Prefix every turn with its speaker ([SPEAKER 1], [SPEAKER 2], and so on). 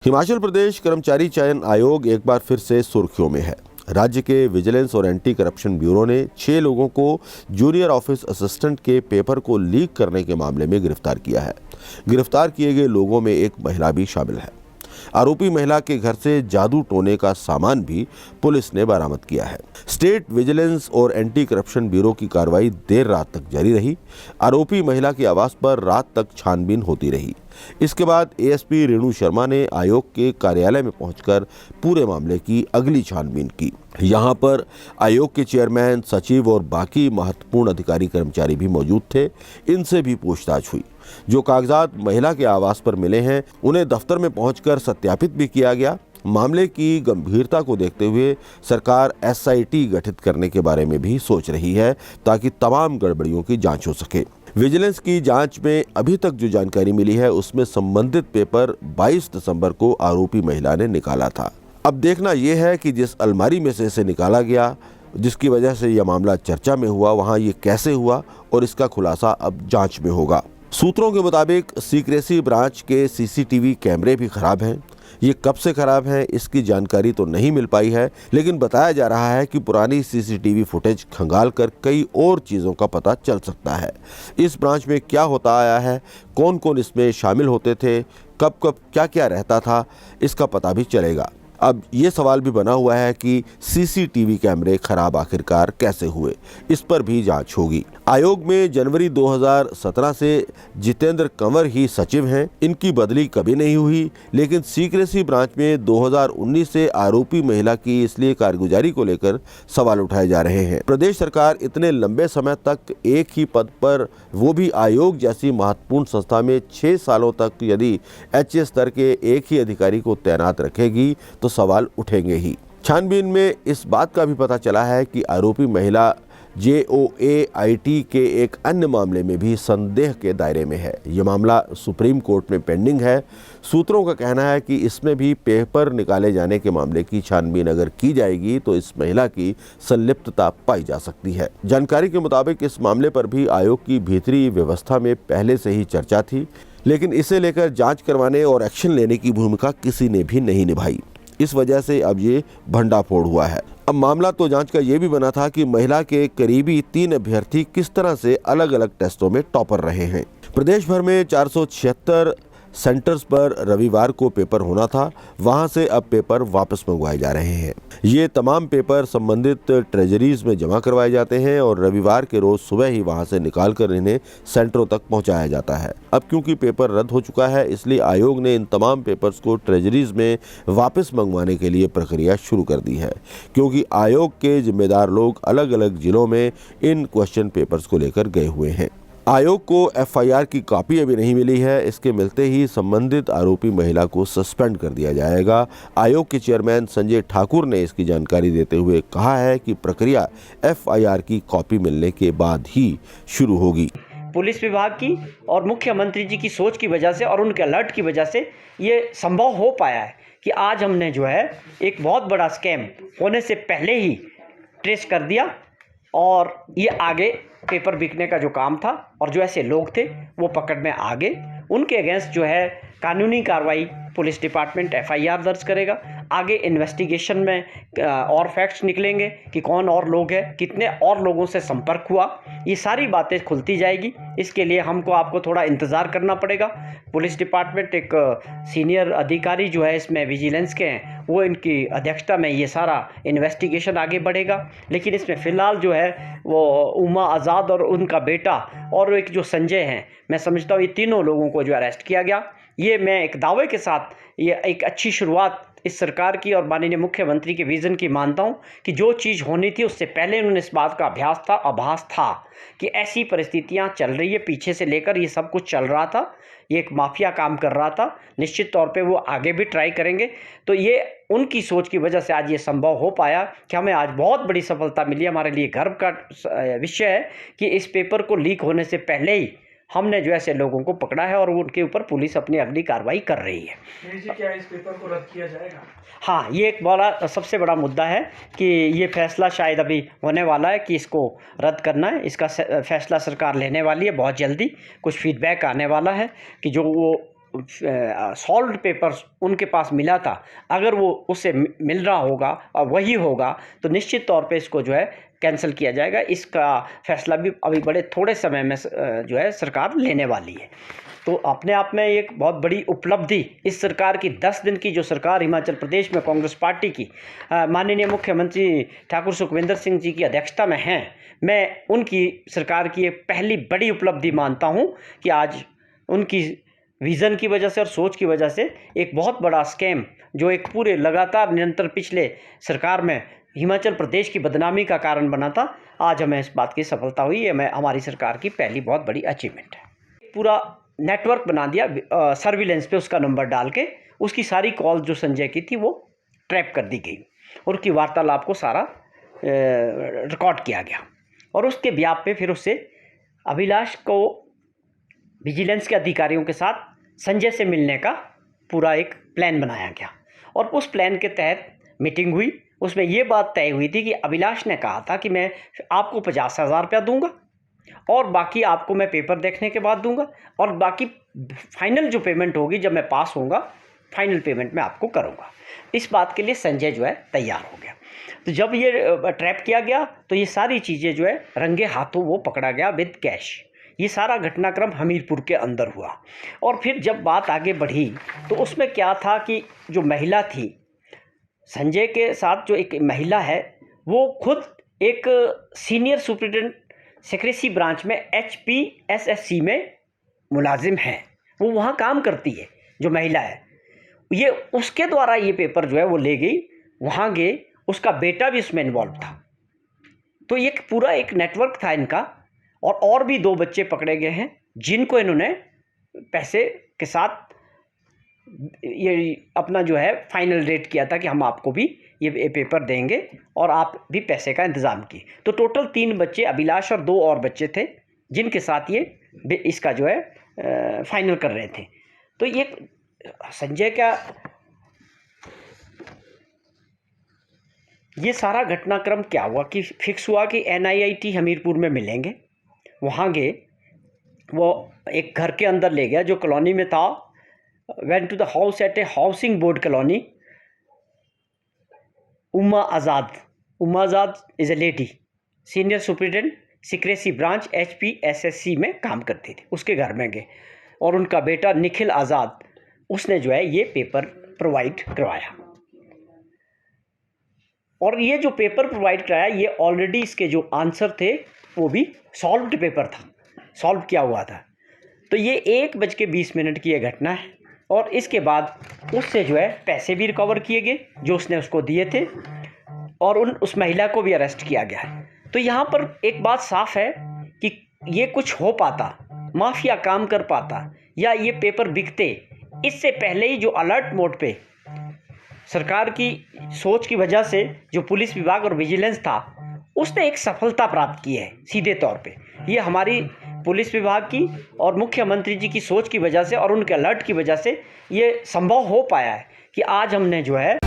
[SPEAKER 1] हिमाचल प्रदेश कर्मचारी चयन आयोग एक बार फिर से सुर्खियों में है। राज्य के विजिलेंस और एंटी करप्शन ब्यूरो ने 6 लोगों को जूनियर ऑफिस असिस्टेंट के पेपर को लीक करने के मामले में गिरफ्तार किया है। गिरफ्तार किए गए लोगों में एक महिला भी शामिल है। आरोपी महिला के घर से जादू टोने का सामान भी पुलिस ने बरामद किया है। स्टेट विजिलेंस और एंटी करप्शन ब्यूरो की कार्रवाई देर रात तक जारी रही। आरोपी महिला के आवास पर रात तक छानबीन होती रही। इसके बाद एएसपी रेणु शर्मा ने आयोग के कार्यालय में पहुंचकर पूरे मामले की अगली छानबीन की। यहां पर आयोग के चेयरमैन, सचिव और बाकी महत्वपूर्ण अधिकारी कर्मचारी भी मौजूद थे। इनसे भी पूछताछ हुई। जो कागजात महिला के आवास पर मिले हैं उन्हें दफ्तर में पहुंचकर सत्यापित भी किया गया। मामले की गंभीरता को देखते हुए सरकार एसआईटी गठित करने के बारे में भी सोच रही है ताकि तमाम गड़बड़ियों की जांच हो सके। विजिलेंस की जांच में अभी तक जो जानकारी मिली है उसमें संबंधित पेपर 22 दिसंबर को आरोपी महिला ने निकाला था। अब देखना यह है कि जिस अलमारी में से इसे निकाला गया, जिसकी वजह से यह मामला चर्चा में हुआ, वहां ये कैसे हुआ और इसका खुलासा अब जांच में होगा। सूत्रों के मुताबिक सीक्रेसी ब्रांच के सीसीटीवी कैमरे भी खराब हैं। ये कब से खराब हैं इसकी जानकारी तो नहीं मिल पाई है, लेकिन बताया जा रहा है कि पुरानी सीसीटीवी फुटेज खंगाल कर कई और चीज़ों का पता चल सकता है। इस ब्रांच में क्या होता आया है, कौन कौन इसमें शामिल होते थे, कब कब क्या क्या रहता था, इसका पता भी चलेगा। अब ये सवाल भी बना हुआ है कि सीसीटीवी कैमरे खराब आखिरकार कैसे हुए, इस पर भी जांच होगी। आयोग में जनवरी 2017 से जितेंद्र कंवर ही सचिव हैं। इनकी बदली कभी नहीं हुई, लेकिन सीक्रेसी ब्रांच में 2019 से आरोपी महिला की इसलिए कारगुजारी को लेकर सवाल उठाए जा रहे हैं। प्रदेश सरकार इतने लंबे समय तक एक ही पद पर, वो भी आयोग जैसी महत्वपूर्ण संस्था में 6 सालों तक यदि एचए स्तर के एक ही अधिकारी को तैनात रखेगी तो सवाल उठेंगे ही। छानबीन में इस बात का भी पता चला है कि आरोपी महिला JOAIT के एक अन्य मामले में भी संदेह के दायरे में है। यह मामला सुप्रीम कोर्ट में पेंडिंग है। सूत्रों का कहना है कि इसमें भी पेपर निकाले जाने के मामले की छानबीन अगर की जाएगी तो इस महिला की संलिप्तता पाई जा सकती है। जानकारी के मुताबिक इस मामले पर भी आयोग की भीतरी व्यवस्था में पहले से ही चर्चा थी, लेकिन इसे लेकर जांच करवाने और एक्शन लेने की भूमिका किसी ने भी नहीं निभाई। इस वजह से अब ये भंडाफोड़ हुआ है। अब मामला तो जांच का ये भी बना था कि महिला के करीबी 3 अभ्यर्थी किस तरह से अलग अलग टेस्टों में टॉपर रहे हैं। प्रदेश भर में 476 सेंटर्स पर रविवार को पेपर होना था। वहां से अब पेपर वापस मंगवाए जा रहे हैं। ये तमाम पेपर संबंधित ट्रेजरीज में जमा करवाए जाते हैं और रविवार के रोज सुबह ही वहां से निकालकर इन्हें सेंटरों तक पहुंचाया जाता है। अब क्योंकि पेपर रद्द हो चुका है, इसलिए आयोग ने इन तमाम पेपर्स को ट्रेजरीज में वापस मंगवाने के लिए प्रक्रिया शुरू कर दी है, क्योंकि आयोग के जिम्मेदार लोग अलग अलग जिलों में इन क्वेश्चन पेपर्स को लेकर गए हुए हैं। आयोग को एफआईआर की कॉपी अभी नहीं मिली है। इसके मिलते ही संबंधित आरोपी महिला को सस्पेंड कर दिया जाएगा। आयोग के चेयरमैन संजय ठाकुर ने इसकी जानकारी देते हुए कहा है कि प्रक्रिया एफआईआर की कॉपी मिलने के बाद ही शुरू होगी।
[SPEAKER 2] पुलिस विभाग की और मुख्यमंत्री जी की सोच की वजह से और उनके अलर्ट की वजह से ये संभव हो पाया है कि आज हमने जो है एक बहुत बड़ा स्कैम होने से पहले ही ट्रेस कर दिया और ये आगे पेपर बिकने का जो काम था और जो ऐसे लोग थे वो पकड़ में आ गए। उनके अगेंस्ट जो है कानूनी कार्रवाई पुलिस डिपार्टमेंट एफआईआर दर्ज करेगा। आगे इन्वेस्टिगेशन में और फैक्ट्स निकलेंगे कि कौन और लोग हैं, कितने और लोगों से संपर्क हुआ, ये सारी बातें खुलती जाएगी। इसके लिए आपको थोड़ा इंतज़ार करना पड़ेगा। पुलिस डिपार्टमेंट एक सीनियर अधिकारी जो है इसमें विजिलेंस के हैं, वो इनकी अध्यक्षता में ये सारा इन्वेस्टिगेशन आगे बढ़ेगा। लेकिन इसमें फ़िलहाल जो है वो उमा आज़ाद और उनका बेटा और एक जो संजय हैं, मैं समझता हूँ ये तीनों लोगों को जो अरेस्ट किया गया। ये मैं एक दावे के साथ ये एक अच्छी शुरुआत इस सरकार की और माननीय मुख्यमंत्री के विज़न की मानता हूँ कि जो चीज़ होनी थी उससे पहले उन्होंने इस बात का आभास था कि ऐसी परिस्थितियाँ चल रही है। पीछे से लेकर ये सब कुछ चल रहा था, ये एक माफिया काम कर रहा था। निश्चित तौर पे वो आगे भी ट्राई करेंगे। तो ये उनकी सोच की वजह से आज ये संभव हो पाया कि हमें आज बहुत बड़ी सफलता मिली। हमारे लिए गर्व का विषय है कि इस पेपर को लीक होने से पहले ही हमने जो ऐसे लोगों को पकड़ा है और उनके ऊपर पुलिस अपनी अगली कार्रवाई कर रही है।
[SPEAKER 3] क्या इस पेपर को रद्द किया जाएगा?
[SPEAKER 2] हाँ, ये एक सबसे बड़ा मुद्दा है कि ये फैसला शायद अभी होने वाला है कि इसको रद्द करना है। इसका फैसला सरकार लेने वाली है बहुत जल्दी। कुछ फीडबैक आने वाला है कि जो वो सॉल्व्ड पेपर्स उनके पास मिला था, अगर वो उससे मिल रहा होगा और वही होगा तो निश्चित तौर पे इसको जो है कैंसिल किया जाएगा। इसका फैसला भी अभी बड़े थोड़े समय में जो है सरकार लेने वाली है। तो अपने आप में एक बहुत बड़ी उपलब्धि इस सरकार की 10 दिन की जो सरकार हिमाचल प्रदेश में कांग्रेस पार्टी की माननीय मुख्यमंत्री ठाकुर सुखविंदर सिंह जी की अध्यक्षता में है, मैं उनकी सरकार की एक पहली बड़ी उपलब्धि मानता हूं कि आज उनकी विज़न की वजह से और सोच की वजह से एक बहुत बड़ा स्कैम जो एक पूरे लगातार निरंतर पिछले सरकार में हिमाचल प्रदेश की बदनामी का कारण बना था, आज हमें इस बात की सफलता हुई। ये हमारी सरकार की पहली बहुत बड़ी अचीवमेंट है। पूरा नेटवर्क बना दिया सर्विलेंस पे, उसका नंबर डाल के उसकी सारी कॉल जो संजय की थी वो ट्रैप कर दी गई और उसकी वार्तालाप को सारा रिकॉर्ड किया गया और उसके ब्याह पे फिर उससे अभिलाष को विजिलेंस के अधिकारियों के साथ संजय से मिलने का पूरा एक प्लान बनाया गया और उस प्लान के तहत मीटिंग हुई। उसमें ये बात तय हुई थी कि अभिलाष ने कहा था कि मैं आपको 50,000 रुपया दूंगा और बाकी आपको मैं पेपर देखने के बाद दूंगा और बाकी फाइनल जो पेमेंट होगी जब मैं पास होऊंगा फाइनल पेमेंट मैं आपको करूंगा। इस बात के लिए संजय जो है तैयार हो गया। तो जब ये ट्रैप किया गया तो ये सारी चीज़ें जो है रंगे हाथों वो पकड़ा गया विद कैश। ये सारा घटनाक्रम हमीरपुर के अंदर हुआ और फिर जब बात आगे बढ़ी तो उसमें क्या था कि जो महिला थी संजय के साथ, जो एक महिला है वो खुद एक सीनियर सुपरिटेंडेंट सेक्रेसी ब्रांच में HPSSC में मुलाजिम है, वो वहाँ काम करती है जो महिला है। ये उसके द्वारा ये पेपर जो है वो ले गई, वहाँ गए, उसका बेटा भी उसमें इन्वॉल्व था। तो ये पूरा एक नेटवर्क था इनका और भी 2 बच्चे पकड़े गए हैं जिनको इन्होंने पैसे के साथ ये अपना जो है फाइनल रेट किया था कि हम आपको भी ये पेपर देंगे और आप भी पैसे का इंतज़ाम किए। तो टोटल 3 बच्चे, अभिलाष और 2 और बच्चे थे जिनके साथ ये इसका जो है फाइनल कर रहे थे। तो ये संजय का ये सारा घटनाक्रम क्या हुआ कि फिक्स हुआ कि NIIT हमीरपुर में मिलेंगे। वहाँ गए, वो एक घर के अंदर ले गया जो कॉलोनी में था। Went to the house at a housing board colony. Uma Azad is a lady, senior superintendent secrecy branch HPSSC में काम करती थी, उसके घर में गए और उनका बेटा निखिल आज़ाद उसने जो है ये पेपर प्रोवाइड करवाया। और ये जो पेपर प्रोवाइड कराया ये ऑलरेडी इसके जो आंसर थे वो भी सॉल्व्ड पेपर था, सॉल्व किया हुआ था। तो ये 1:20 की ये घटना है और इसके बाद उससे जो है पैसे भी रिकवर किए गए जो उसने उसको दिए थे और उस महिला को भी अरेस्ट किया गया है। तो यहाँ पर एक बात साफ है कि ये कुछ हो पाता, माफिया काम कर पाता या ये पेपर बिकते, इससे पहले ही जो अलर्ट मोड पे सरकार की सोच की वजह से जो पुलिस विभाग और विजिलेंस था उसने एक सफलता प्राप्त की है सीधे तौर पे। ये हमारी पुलिस विभाग की और मुख्यमंत्री जी की सोच की वजह से और उनके अलर्ट की वजह से ये संभव हो पाया है कि आज हमने जो है